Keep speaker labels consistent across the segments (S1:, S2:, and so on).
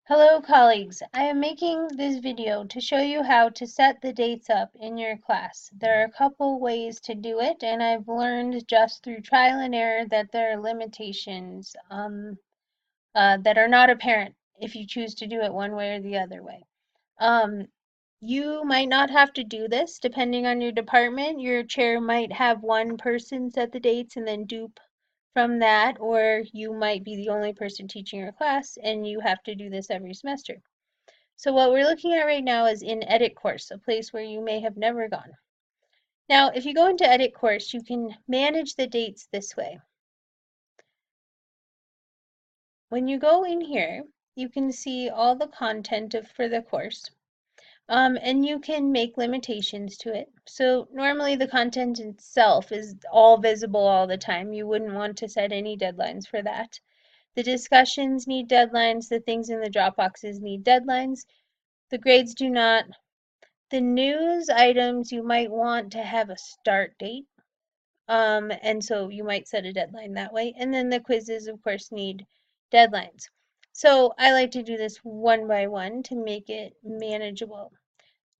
S1: Hello colleagues, I am making this video to show you how to set the dates up in your class. There are a couple ways to do it, and I've learned just through trial and error that there are limitations that are not apparent if you choose to do it one way or the other way. Um, you might not have to do this depending on your department. Your chair might have one person set the dates and then dupe from that, or you might be the only person teaching your class and you have to do this every semester. So what we're looking at right now is in Edit Course, a place where you may have never gone. Now, if you go into Edit Course, you can manage the dates this way. When you go in here, you can see all the content for the course, and you can make limitations to it. So normally the content itself is all visible all the time. You wouldn't want to set any deadlines for that. The discussions need deadlines. The things in the Dropboxes need deadlines. The grades do not. The news items, you might want to have a start date. And so you might set a deadline that way. And then the quizzes, of course, need deadlines. So I like to do this one by one to make it manageable.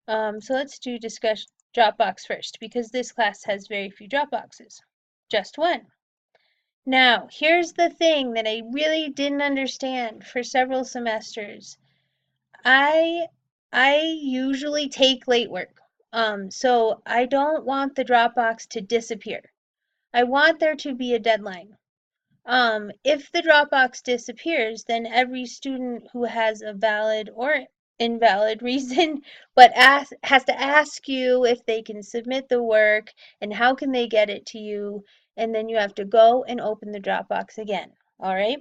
S1: So let's do discuss Dropbox first, because this class has very few Dropboxes. Just one. Now, here's the thing that I really didn't understand for several semesters. I I usually take late work. So I don't want the Dropbox to disappear. I want there to be a deadline. If the Dropbox disappears, then every student who has a valid or invalid reason but has to ask you if they can submit the work and how can they get it to you, and then you have to go and open the Dropbox again. All right?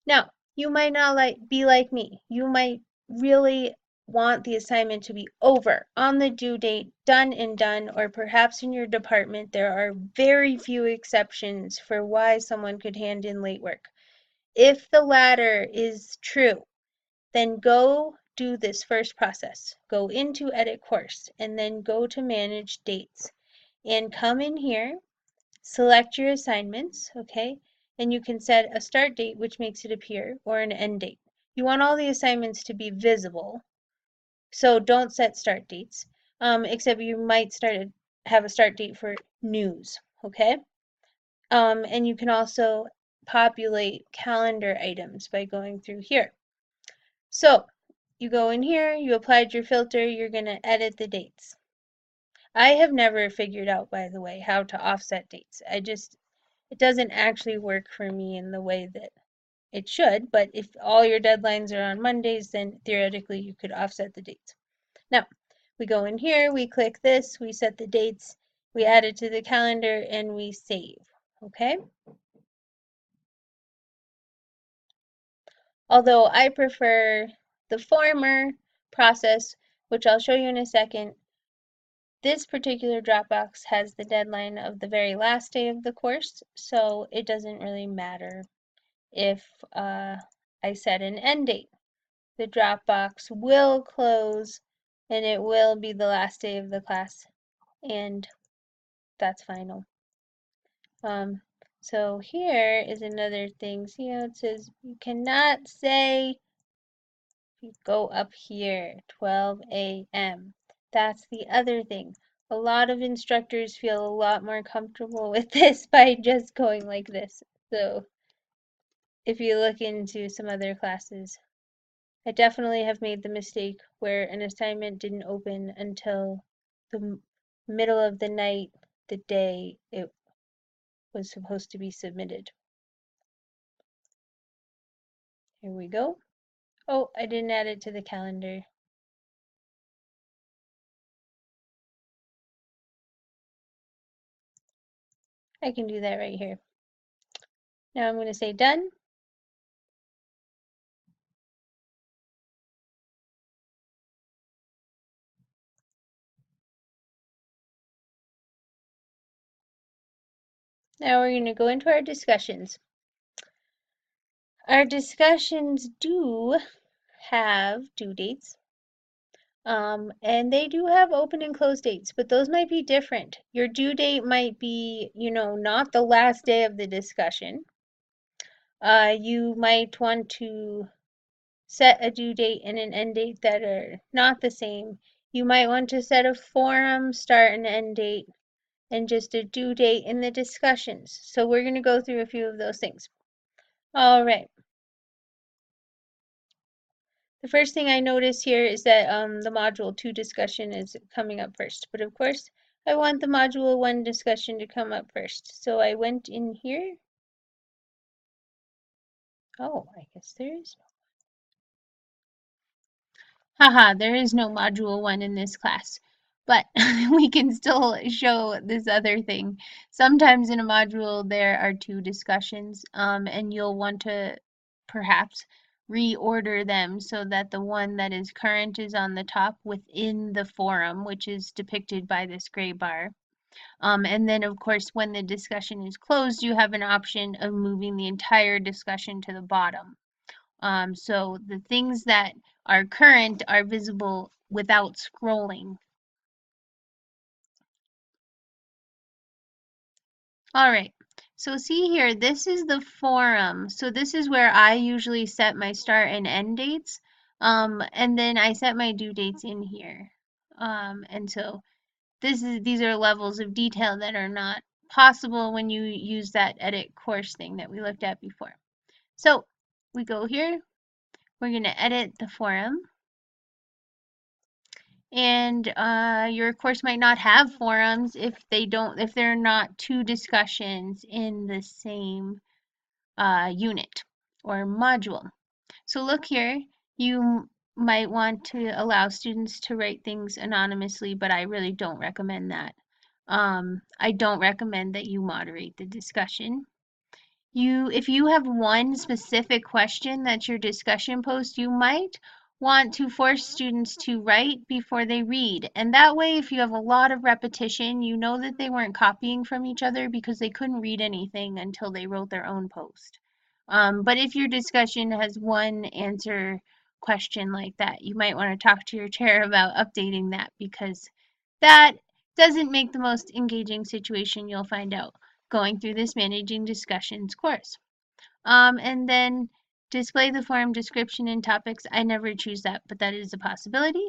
S1: Now, you might not be like me. You might really want the assignment to be over on the due date, done and done, or perhaps in your department there are very few exceptions for why someone could hand in late work. If the latter is true, then go do this first process. Go into Edit Course and then go to Manage Dates and come in here. Select your assignments, okay? And you can set a start date, which makes it appear, or an end date. You want all the assignments to be visible, so don't set start dates, except you might have a start date for news, okay? And you can also populate calendar items by going through here. So you go in here, you applied your filter, you're going to edit the dates. I have never figured out, by the way, how to offset dates. It doesn't actually work for me in the way that it should, but if all your deadlines are on Mondays, then theoretically you could offset the dates. Now, we go in here, we click this, we set the dates, we add it to the calendar, and we save, okay? Although I prefer the former process, which I'll show you in a second. This particular Dropbox has the deadline of the very last day of the course, so it doesn't really matter if I set an end date. The Dropbox will close and it will be the last day of the class, and that's final. So here is another thing. See how it says you cannot say, you go up here, 12 a.m. That's the other thing. A lot of instructors feel a lot more comfortable with this by just going like this. So if you look into some other classes, I definitely have made the mistake where an assignment didn't open until the middle of the night, the day it was supposed to be submitted. Here we go. Oh, I didn't add it to the calendar. I can do that right here. Now I'm going to say done. Now we're going to go into our discussions. Our discussions do have due dates, and they do have open and close dates, but those might be different. Your due date might be, not the last day of the discussion. You might want to set a due date and an end date that are not the same. You might want to set a forum start and end date and just a due date in the discussions. So we're going to go through a few of those things. All right. The first thing I notice here is that the Module 2 discussion is coming up first. But of course, I want the Module 1 discussion to come up first. So I went in here. Oh, I guess there is no. Haha, there is no Module 1 in this class. But we can still show this other thing. Sometimes in a module there are two discussions, and you'll want to perhaps reorder them so that the one that is current is on the top within the forum, which is depicted by this gray bar. And then, of course, when the discussion is closed, you have an option of moving the entire discussion to the bottom. So the things that are current are visible without scrolling. All right, so see here, this is the forum. So this is where I usually set my start and end dates. And then I set my due dates in here. And so these are levels of detail that are not possible when you use that edit course thing that we looked at before. So we go here, we're going to edit the forum. And your course might not have forums if they're not two discussions in the same unit or module. So look here, you might want to allow students to write things anonymously, but I really don't recommend that. I don't recommend that you moderate the discussion. If you have one specific question that's your discussion post, you might want to force students to write before they read. And that way, if you have a lot of repetition, you know that they weren't copying from each other because they couldn't read anything until they wrote their own post. But if your discussion has one answer question like that, you might want to talk to your chair about updating that because that doesn't make the most engaging situation, you'll find out going through this managing discussions course. And then display the forum description and topics. I never choose that, but that is a possibility.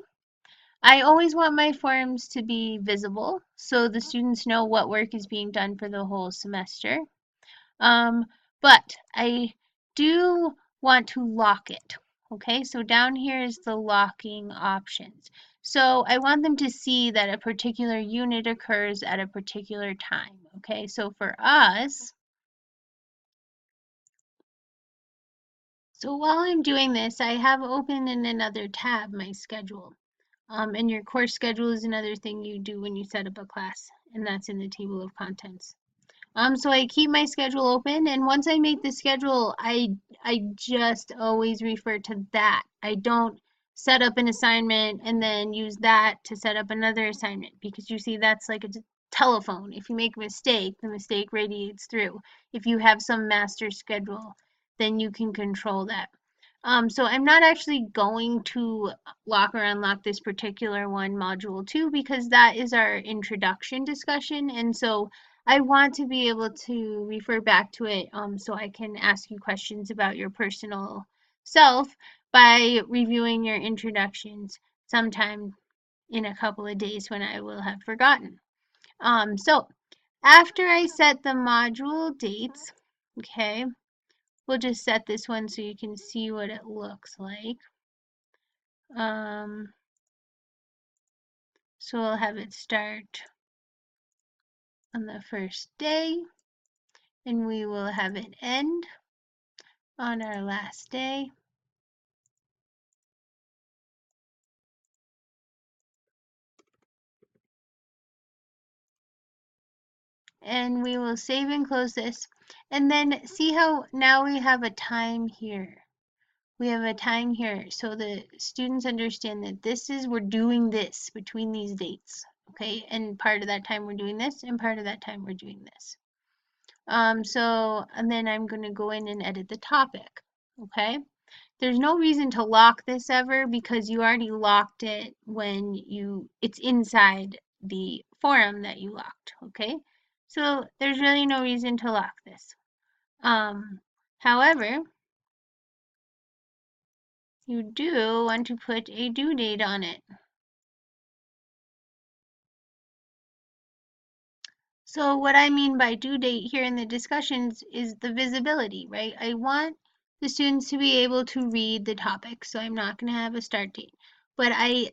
S1: I always want my forums to be visible so the students know what work is being done for the whole semester. But I do want to lock it. Okay, so down here is the locking options. So I want them to see that a particular unit occurs at a particular time. Okay, so for us, so while I'm doing this, I have open in another tab my schedule. And your course schedule is another thing you do when you set up a class, and that's in the table of contents. So I keep my schedule open, and once I make the schedule, I just always refer to that. I don't set up an assignment and then use that to set up another assignment because you see that's like a telephone. If you make a mistake, the mistake radiates through. If you have some master schedule, then you can control that. So I'm not actually going to lock or unlock this particular one, module 2, because that is our introduction discussion. And so I want to be able to refer back to it so I can ask you questions about your personal self by reviewing your introductions sometime in a couple of days when I will have forgotten. So after I set the module dates, okay, we'll just set this one so you can see what it looks like. So we'll have it start on the first day, and we will have it end on our last day. And we will save and close this. And then see how now we have a time here. We have a time here so the students understand that we're doing this between these dates. Okay, and part of that time we're doing this, and part of that time we're doing this. And then I'm going to go in and edit the topic. Okay. There's no reason to lock this ever because you already locked it when it's inside the forum that you locked, okay? So there's really no reason to lock this. However, you do want to put a due date on it. So what I mean by due date here in the discussions is the visibility, right? I want the students to be able to read the topic, so I'm not going to have a start date. But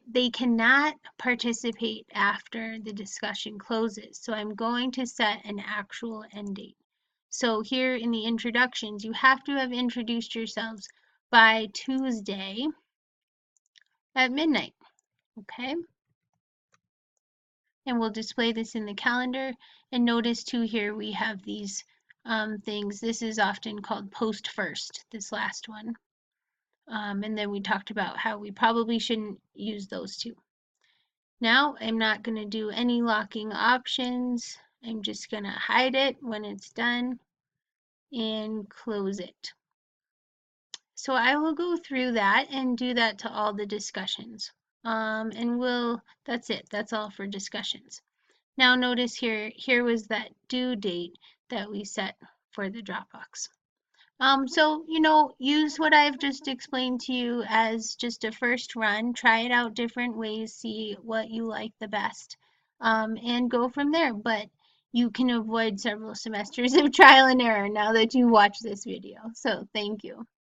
S1: they cannot participate after the discussion closes, so I'm going to set an actual end date. So here in the introductions, you have to have introduced yourselves by Tuesday at midnight, okay? And we'll display this in the calendar. And notice too here we have these things. This is often called post first, this last one. And then we talked about how we probably shouldn't use those two. Now I'm not going to do any locking options. I'm just going to hide it when it's done and close it. So I will go through that and do that to all the discussions. That's it. That's all for discussions. Now notice here was that due date that we set for the Dropbox. So, use what I've just explained to you as just a first run. Try it out different ways, see what you like the best, and go from there. But you can avoid several semesters of trial and error now that you watch this video. So thank you.